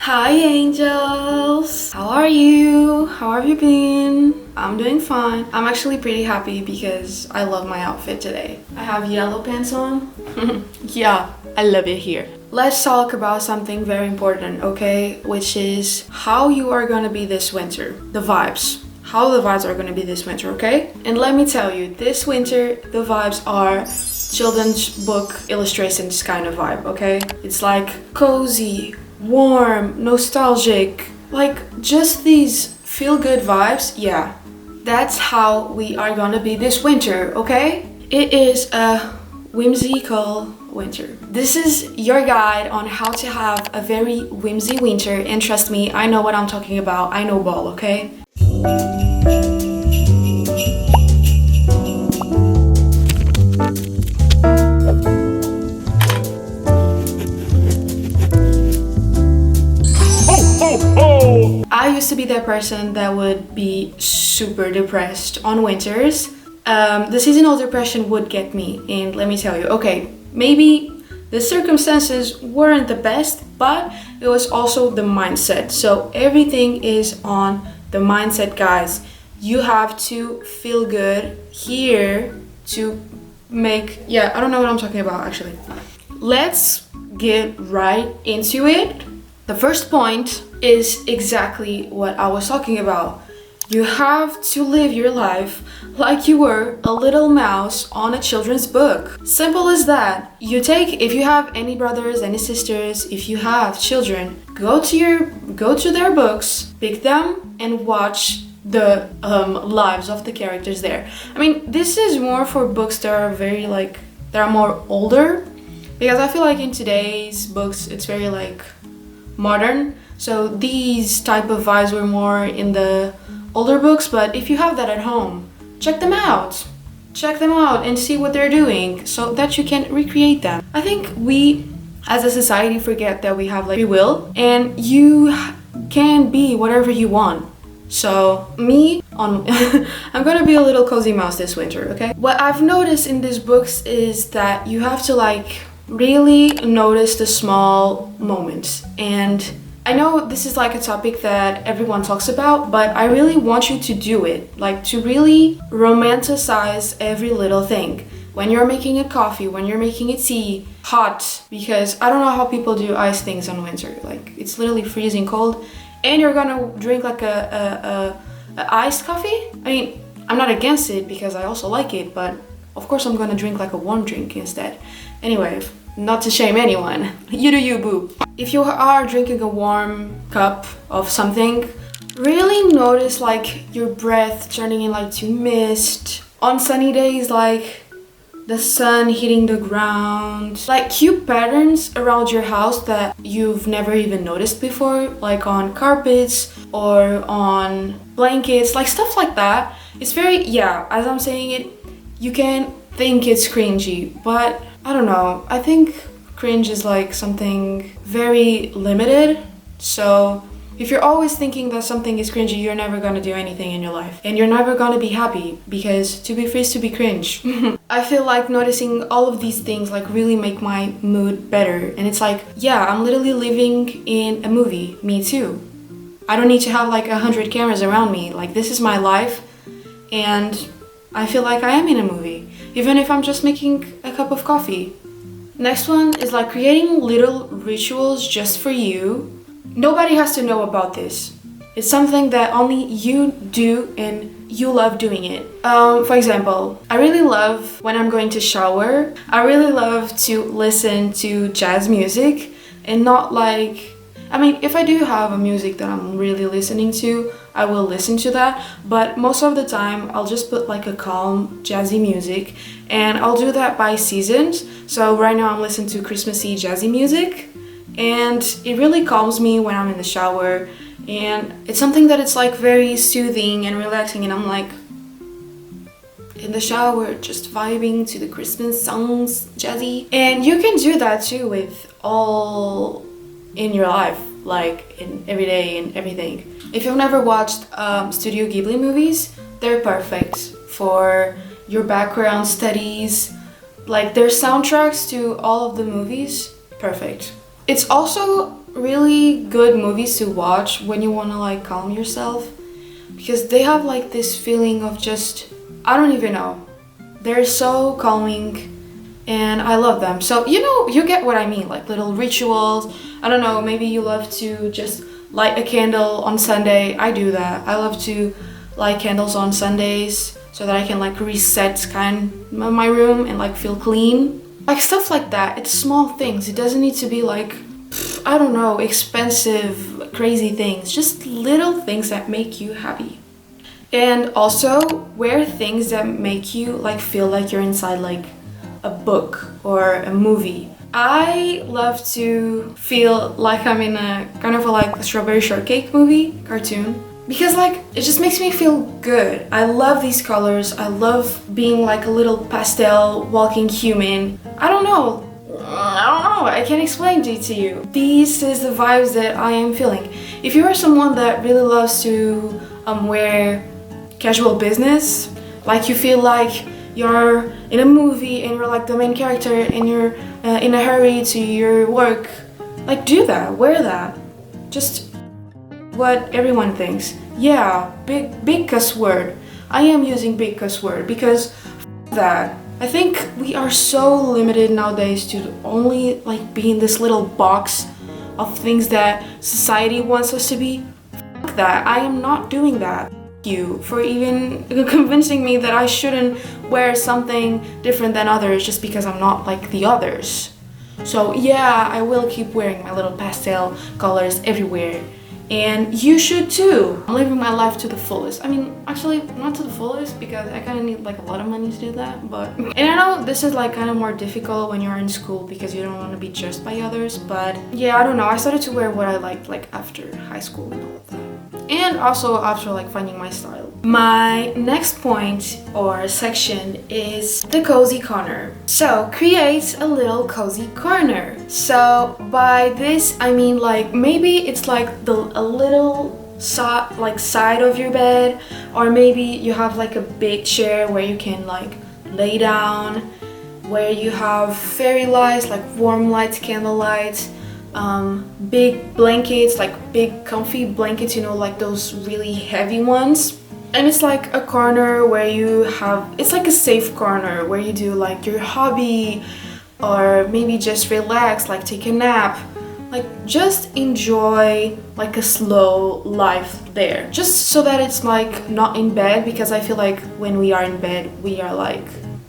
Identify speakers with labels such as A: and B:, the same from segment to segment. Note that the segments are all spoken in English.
A: Hi angels! How are you? How have you been? I'm doing fine. I'm actually pretty happy because I love my outfit today. I have yellow pants on. Yeah, I love it here. Let's talk about something very important, okay? Which is how you are gonna be this winter. The vibes. How the vibes are gonna be this winter, okay? And let me tell you, this winter, the vibes are children's book illustrations kind of vibe, okay? It's like cozy, warm, nostalgic, like just these feel-good vibes. Yeah, that's how we are gonna be this winter, okay? It is a whimsical winter. This is your guide on how to have a very whimsy winter, and trust me, I know what I'm talking about. I know ball, okay? I used to be that person that would be super depressed on winters. The seasonal depression would get me, and let me tell you, okay, maybe the circumstances weren't the best, but it was also the mindset. So everything is on the mindset, guys. You have to feel good here to make, yeah, I don't know what I'm talking about actually. Let's get right into it. The first point is exactly what I was talking about. You have to live your life like you were a little mouse on a children's book. Simple as that. If you have any brothers, any sisters, if you have children, go to their books, pick them, and watch the lives of the characters there. I mean, this is more for books that are very that are more older, because I feel like in today's books it's very modern. So these type of vibes were more in the older books, but if you have that at home, check them out. Check them out and see what they're doing so that you can recreate them. I think we as a society forget that we have free will and you can be whatever you want. So I'm gonna be a little cozy mouse this winter, okay? What I've noticed in these books is that you have to really notice the small moments. And I know this is a topic that everyone talks about, but I really want you to do it, to really romanticize every little thing. When you're making a coffee, when you're making a tea, hot, because I don't know how people do ice things in winter. It's literally freezing cold, and you're gonna drink a iced coffee. I mean, I'm not against it because I also like it, but of course I'm gonna drink a warm drink instead. Anyway, not to shame anyone. You do you, boo. If you are drinking a warm cup of something, really notice your breath turning into mist. On sunny days, the sun hitting the ground. Cute patterns around your house that you've never even noticed before, on carpets or on blankets, stuff like that. It's very, yeah, as I'm saying it, you can think it's cringy, but I don't know. I think cringe is something very limited. So if you're always thinking that something is cringy, you're never gonna do anything in your life. And you're never gonna be happy, because to be free is to be cringe. I feel noticing all of these things really make my mood better. And it's yeah, I'm literally living in a movie. Me too. I don't need to have 100 cameras around me. This is my life. And I feel I am in a movie, even if I'm just making a cup of coffee. Next one is creating little rituals just for you. Nobody has to know about this. It's something that only you do and you love doing it. For example, I really love when I'm going to shower, I really love to listen to jazz music and not I mean, if I do have a music that I'm really listening to, I will listen to that, but most of the time I'll just put a calm jazzy music, and I'll do that by seasons. So right now I'm listening to Christmassy jazzy music, and it really calms me when I'm in the shower, and it's something that it's very soothing and relaxing, and I'm in the shower just vibing to the Christmas songs, jazzy. And you can do that too with all in your life, in every day and everything. If you've never watched Studio Ghibli movies, they're perfect for your background studies. Their soundtracks to all of the movies, perfect. It's also really good movies to watch when you want to like calm yourself, because they have like this feeling of just, I don't even know. They're so calming and I love them. So, you know, you get what I mean, like little rituals. I don't know, maybe you love to just light a candle on Sunday. I do that. I love to light candles on Sundays so that I can like reset kind of my room and like feel clean. Like stuff like that. It's small things. It doesn't need to be like, I don't know, expensive, crazy things. Just little things that make you happy. And also wear things that make you like feel like you're inside like a book or a movie. I love to feel like I'm in a kind of a like strawberry shortcake movie cartoon, because like it just makes me feel good. I love these colors. I love being like a little pastel walking human. I don't know. I can't explain it to you. This is the vibes that I am feeling. If you are someone that really loves to wear casual business, like you feel like you're in a movie and you're like the main character and you're in a hurry to your work, like do that, wear that. Just what everyone thinks. Yeah, big cuss word. I am using big cuss word because that. I think we are so limited nowadays to only like be in this little box of things that society wants us to be. Fuck that. I am not doing that. You for even convincing me that I shouldn't wear something different than others just because I'm not like the others. So yeah, I will keep wearing my little pastel colors everywhere. And you should too. I'm living my life to the fullest. I mean, actually not to the fullest because I kind of need like a lot of money to do that, but and I know this is like kind of more difficult when you're in school because you don't want to be judged by others, but yeah, I don't know. I started to wear what I liked like after high school and all of that. And also after like finding my style. My next point or section is the cozy corner. So create a little cozy corner. So by this I mean like maybe it's like a little side of your bed, or maybe you have like a big chair where you can like lay down, where you have fairy lights, like warm lights, candle lights, big blankets, like big comfy blankets, you know, like those really heavy ones. And it's like a corner where you have, it's like a safe corner where you do like your hobby, or maybe just relax, like take a nap, like just enjoy like a slow life there, just so that it's like not in bed, because I feel like when we are in bed we are like,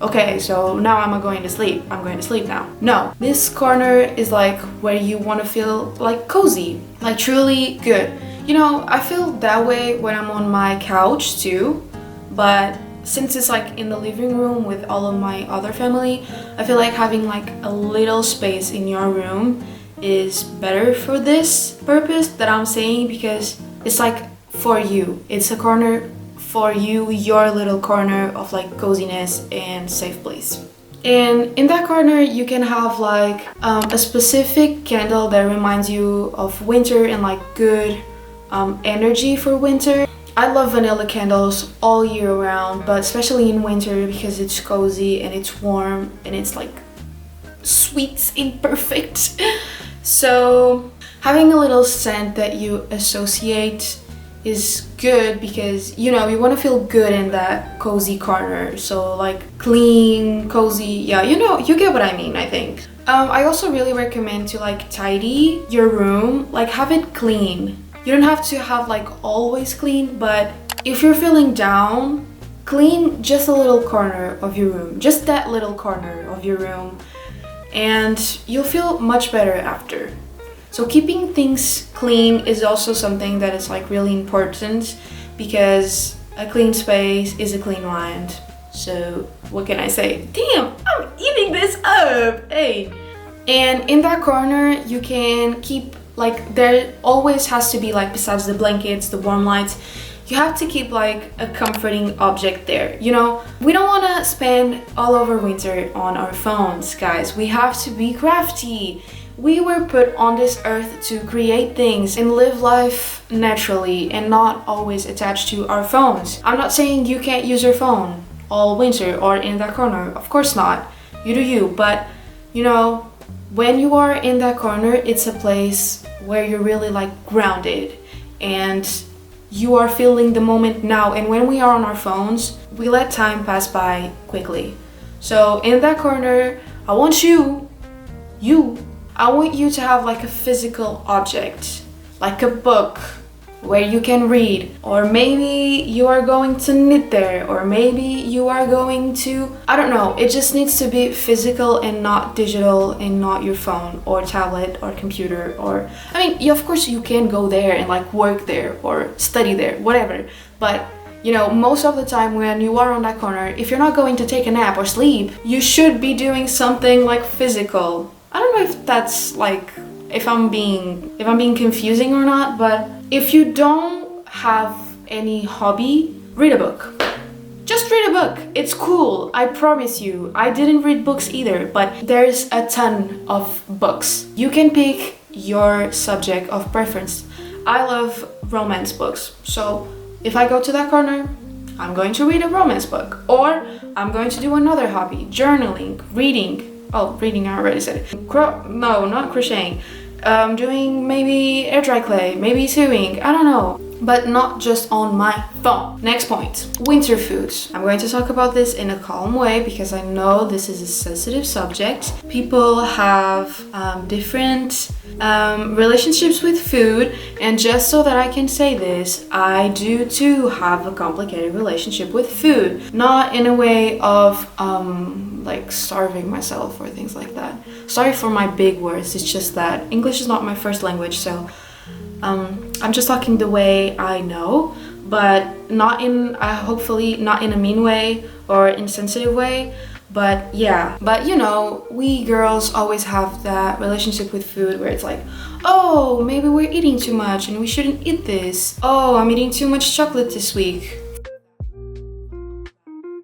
A: okay, so now I'm going to sleep now. No, this corner is like where you want to feel like cozy, like truly good. You know, I feel that way when I'm on my couch too, but since it's like in the living room with all of my other family, I feel like having like a little space in your room is better for this purpose that I'm saying, because it's like for you. It's a corner for you, your little corner of like coziness and safe place. And in that corner you can have like a specific candle that reminds you of winter and like good energy for winter. I love vanilla candles all year round, but especially in winter because it's cozy and it's warm and it's like sweet and perfect. So having a little scent that you associate is good, because you know you want to feel good in that cozy corner. So like clean, cozy, yeah, you know, you get what I mean, I think. I also really recommend to like tidy your room, like have it clean. You don't have to have like always clean, but if you're feeling down, clean just a little corner of your room, just that little corner of your room, and you'll feel much better after. So keeping things clean is also something that is like really important, because a clean space is a clean mind. So what can I say? Damn, I'm eating this up, hey. And in that corner you can keep, like there always has to be like, besides the blankets, the warm lights, you have to keep like a comforting object there. You know, we don't want to spend all over winter on our phones, guys. We have to be crafty. We were put on this earth to create things and live life naturally and not always attached to our phones. I'm not saying you can't use your phone all winter or in that corner. Of course not. You do you. But you know, when you are in that corner, it's a place where you're really like grounded and you are feeling the moment now. And when we are on our phones, we let time pass by quickly. So in that corner, I want you to have like a physical object, like a book where you can read, or maybe you are going to knit there, or maybe you are going to, I don't know, it just needs to be physical and not digital and not your phone or tablet or computer. Or I mean, of course you can go there and like work there or study there, whatever, but you know, most of the time when you are on that corner, if you're not going to take a nap or sleep, you should be doing something like physical. I don't know if that's like, if I'm being confusing or not, but if you don't have any hobby, read a book. Just read a book. It's cool. I promise you. I didn't read books either, but there's a ton of books. You can pick your subject of preference. I love romance books. So if I go to that corner, I'm going to read a romance book, or I'm going to do another hobby, journaling, reading. Oh, reading, I already said it. No, not crocheting. Doing maybe air dry clay, maybe sewing, I don't know, but not just on my phone. Next point, winter foods. I'm going to talk about this in a calm way because I know this is a sensitive subject. People have different relationships with food, and just so that I can say this, I do too have a complicated relationship with food. Not in a way of like starving myself or things like that. Sorry for my big words, it's just that English is not my first language, so I'm just talking the way I know, but not in, hopefully not in a mean way or insensitive way. But yeah, but you know, we girls always have that relationship with food where it's like, oh, maybe we're eating too much and we shouldn't eat this. Oh, I'm eating too much chocolate this week.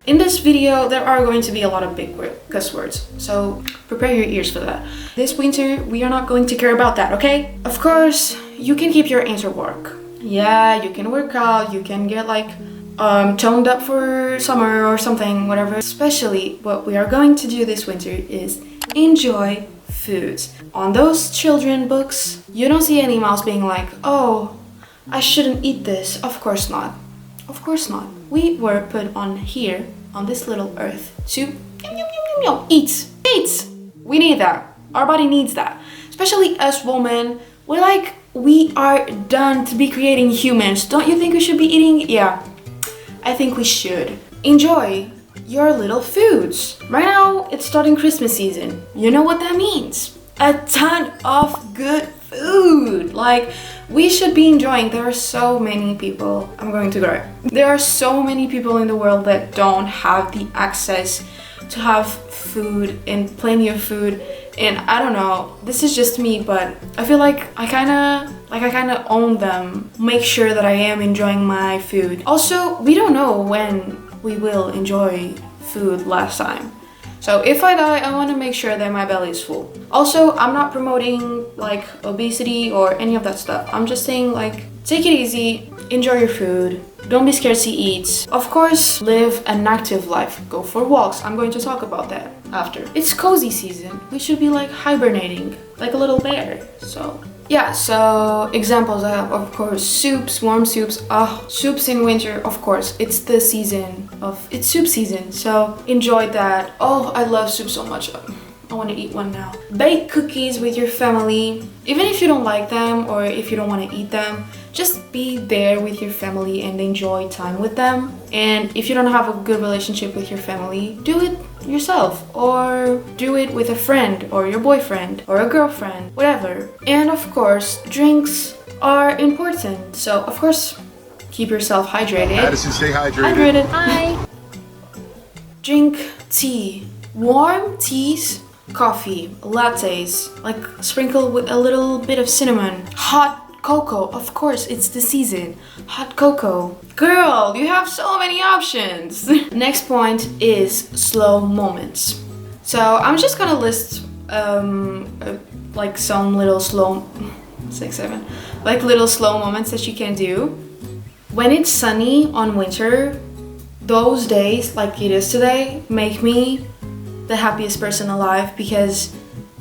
A: In this video, there are going to be a lot of big cuss words, so prepare your ears for that. This winter, we are not going to care about that, okay? Of course, you can keep your inner work. Yeah, you can work out, you can get like toned up for summer or something, whatever. Especially what we are going to do this winter is enjoy foods. On those children books, you don't see any mouse being like, oh, I shouldn't eat this. Of course not. Of course not. We were put on here, on this little earth, to eat. Eat! We need that. Our body needs that. Especially us women. We are done to be creating humans. Don't you think we should be eating? Yeah, I think we should. Enjoy your little foods. Right now, it's starting Christmas season. You know what that means? A ton of good food. Like, we should be enjoying. There are so many people, I'm going to cry. There are so many people in the world that don't have the access to have food and plenty of food. And I don't know, this is just me, but I feel like I kind of own them. Make sure that I am enjoying my food. Also, we don't know when we will enjoy food last time. So if I die, I want to make sure that my belly is full. Also, I'm not promoting like obesity or any of that stuff. I'm just saying, like, take it easy, enjoy your food, don't be scared to eat. Of course, live an active life, go for walks. I'm going to talk about that after. It's cozy season. We should be like hibernating, like a little bear. So yeah, so examples I have, of course, soups, warm soups. Soups in winter, of course. It's the season it's soup season, so enjoy that. Oh, I love soup so much. I want to eat one now. Bake cookies with your family. Even if you don't like them or if you don't want to eat them, just be there with your family and enjoy time with them. And if you don't have a good relationship with your family, do it yourself or do it with a friend or your boyfriend or a girlfriend, whatever. And of course, drinks are important. So of course, keep yourself hydrated.
B: Madison, stay hydrated.
A: Hi. Drink tea. Warm teas, coffee, lattes, like sprinkle with a little bit of cinnamon. Hot cocoa, of course, it's the season. Hot cocoa. Girl, you have so many options. Next point is slow moments. So I'm just gonna list like some little slow, 6, 7, like little slow moments that you can do. When it's sunny on winter, those days, like it is today, make me the happiest person alive because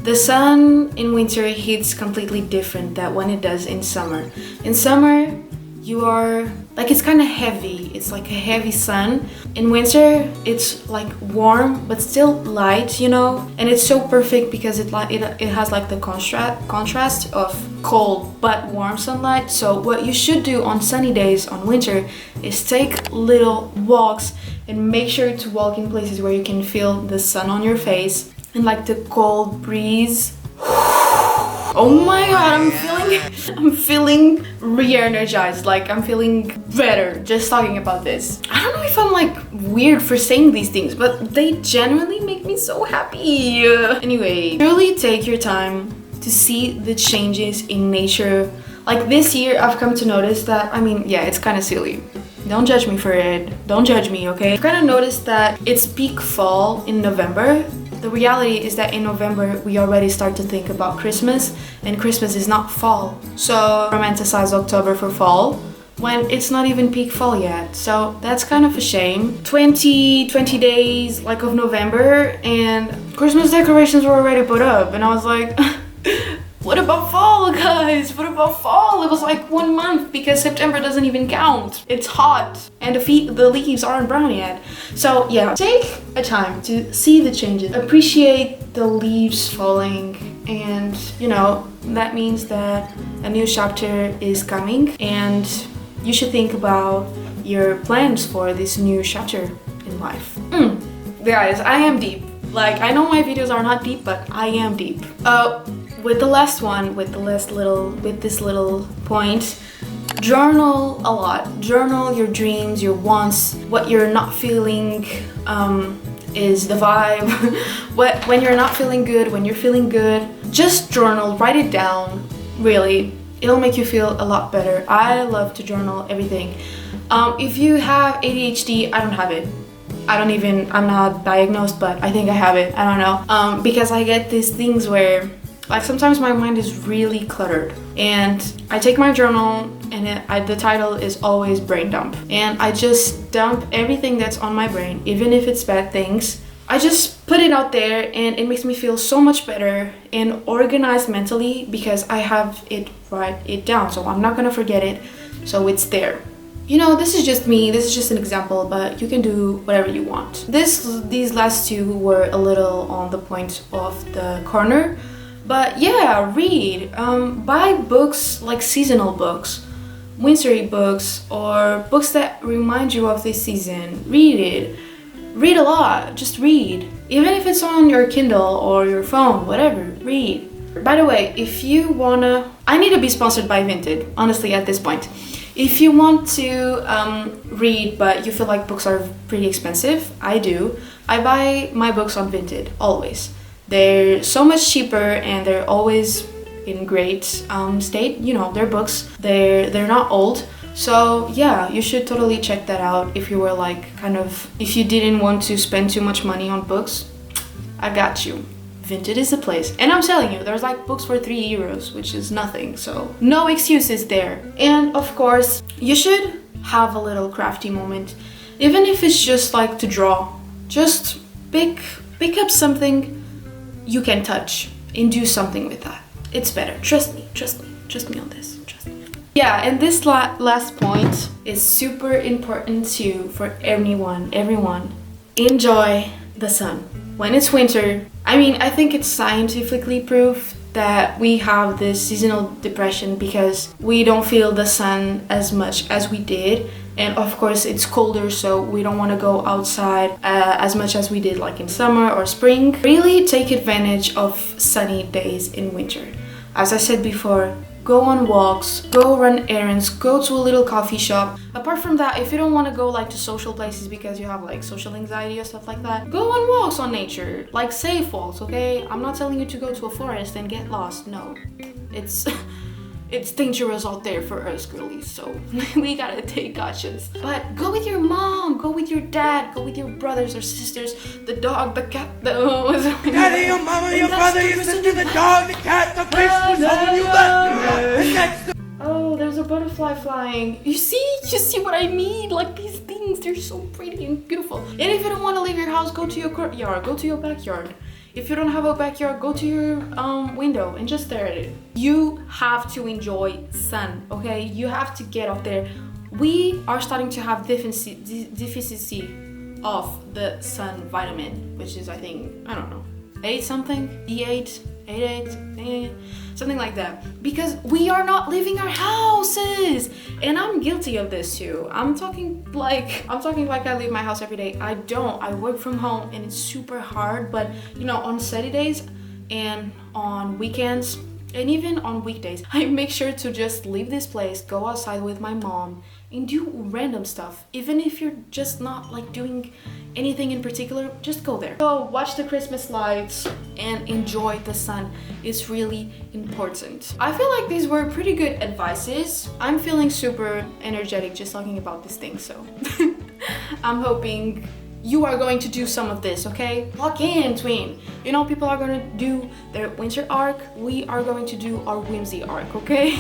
A: The sun in winter hits completely different than when it does in summer. In summer, you are like, it's kind of heavy. It's like a heavy sun. In winter, it's like warm but still light, you know, and it's so perfect because it has like the contrast of cold but warm sunlight. So what you should do on sunny days on winter is take little walks and make sure to walk in places where you can feel the sun on your face and like the cold breeze. Oh my god, I'm feeling re-energized. Like, I'm feeling better just talking about this. I don't know if I'm like weird for saying these things, but they genuinely make me so happy. Anyway, truly take your time to see the changes in nature. Like this year, I've come to notice that, I mean, yeah, it's kind of silly. Don't judge me for it. Don't judge me, okay? I've kind of noticed that it's peak fall in November. The reality is that in November, we already start to think about Christmas, and Christmas is not fall. So romanticize October for fall when it's not even peak fall yet. So that's kind of a shame. 20 days like of November and Christmas decorations were already put up, and I was like, what about fall, guys? What about fall? It was like 1 month because September doesn't even count. It's hot and the leaves aren't brown yet. So yeah, take a time to see the changes. Appreciate the leaves falling, and you know, that means that a new chapter is coming, and you should think about your plans for this new chapter in life. Guys, I am deep. Like, I know my videos are not deep, but I am deep. With the last one, with this little point, journal a lot. Journal your dreams, your wants, what you're not feeling is the vibe. When you're not feeling good, when you're feeling good, just journal, write it down. Really, it'll make you feel a lot better. I love to journal everything. If you have ADHD, I don't have it. I'm not diagnosed, but I think I have it. I don't know. Because I get these things where, like, sometimes my mind is really cluttered, and I take my journal, and the title is always brain dump, and I just dump everything that's on my brain, even if it's bad things. I just put it out there, and it makes me feel so much better and organized mentally because I have it write it down, so I'm not gonna forget it, so it's there. You know, this is just me, this is just an example, but you can do whatever you want. These last two were a little on the point of the corner, but yeah, read. Buy books like seasonal books, wintry books, or books that remind you of this season. Read it. Read a lot, just read. Even if it's on your Kindle or your phone, whatever, read. By the way, if you wanna... I need to be sponsored by Vinted, honestly, at this point. If you want to read but you feel like books are pretty expensive, I do. I buy my books on Vinted, always. They're so much cheaper and they're always in great state. You know, they're books, they're not old. So yeah, you should totally check that out if you were like if you didn't want to spend too much money on books. I got you. Vinted is the place. And I'm telling you, there's like books for €3, which is nothing, so no excuses there. And of course, you should have a little crafty moment, even if it's just like to draw. Just pick up something you can touch and do something with that. It's better. Trust me on this. Trust me. Yeah, and this last point is super important too for everyone. Enjoy the sun. When it's winter, I mean, I think it's scientifically proved that we have this seasonal depression because we don't feel the sun as much as we did. And of course it's colder, so we don't want to go outside as much as we did like in summer or spring. Really take advantage of sunny days in winter. As I said before, go on walks, go run errands, go to a little coffee shop. Apart from that, if you don't want to go like to social places because you have like social anxiety or stuff like that, go on walks on nature, like safe walks, okay? I'm not telling you to go to a forest and get lost, no. It's dangerous out there for us girlies, so we gotta take cautions. But go with your mom, go with your dad, go with your brothers or sisters, the dog, the cat, the...
B: Daddy, your mama, your brother, your sister, the dog, the cat, the fish was holding you back.
A: Oh, there's a butterfly flying. You see what I mean? Like these things, they're so pretty and beautiful. And if you don't want to leave your house, go to your courtyard, go to your backyard. If you don't have a backyard, go to your window and just stare at it. You have to enjoy sun, okay? You have to get out there. We are starting to have deficiency of the sun vitamin, which is, I think, I don't know, 8 something, D8, 88, something like that, because we are not leaving our houses. And I'm guilty of this too. I'm talking like I leave my house every day. I don't. I work from home and it's super hard, but you know, on Saturdays and on weekends and even on weekdays, I make sure to just leave this place, go outside with my mom and do random stuff. Even if you're just not like doing anything in particular, just go there. So watch the Christmas lights and enjoy the sun. It's really important. I feel like these were pretty good advices. I'm feeling super energetic just talking about this thing, so I'm hoping you are going to do some of this, okay? Lock in, twin. You know, people are gonna do their winter arc. We are going to do our whimsy arc, okay?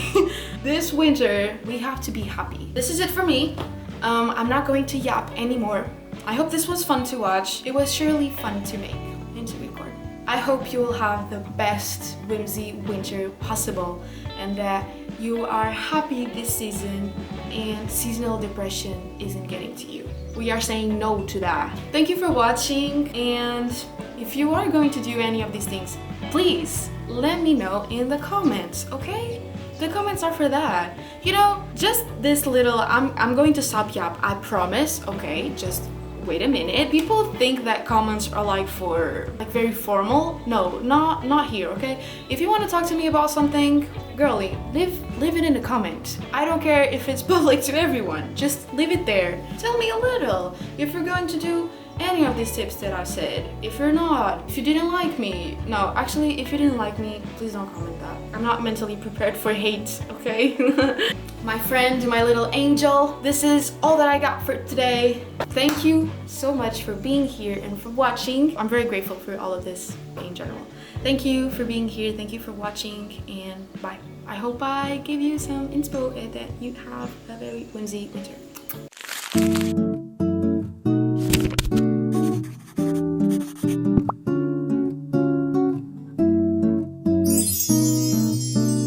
A: This winter, we have to be happy. This is it for me. I'm not going to yap anymore. I hope this was fun to watch. It was surely fun to make and to record. I hope you will have the best whimsy winter possible and that you are happy this season and seasonal depression isn't getting to you. We are saying no to that. Thank you for watching, and if you are going to do any of these things, please let me know in the comments, okay? The comments are for that. You know, just this little, I'm going to stop yap, I promise, okay? Just wait a minute. People think that comments are like very formal. No, not here, okay? If you want to talk to me about something, girly, leave it in the comment. I don't care if it's public to everyone. Just leave it there. Tell me a little if you're going to do any of these tips that I said. If you're not, if you didn't like me. No, actually, if you didn't like me, please don't comment that. I'm not mentally prepared for hate, okay? My friend, my little angel, this is all that I got for today. Thank you so much for being here and for watching. I'm very grateful for all of this in general. Thank you for being here, thank you for watching, and bye. I hope I gave you some inspo and that you have a very whimsy winter.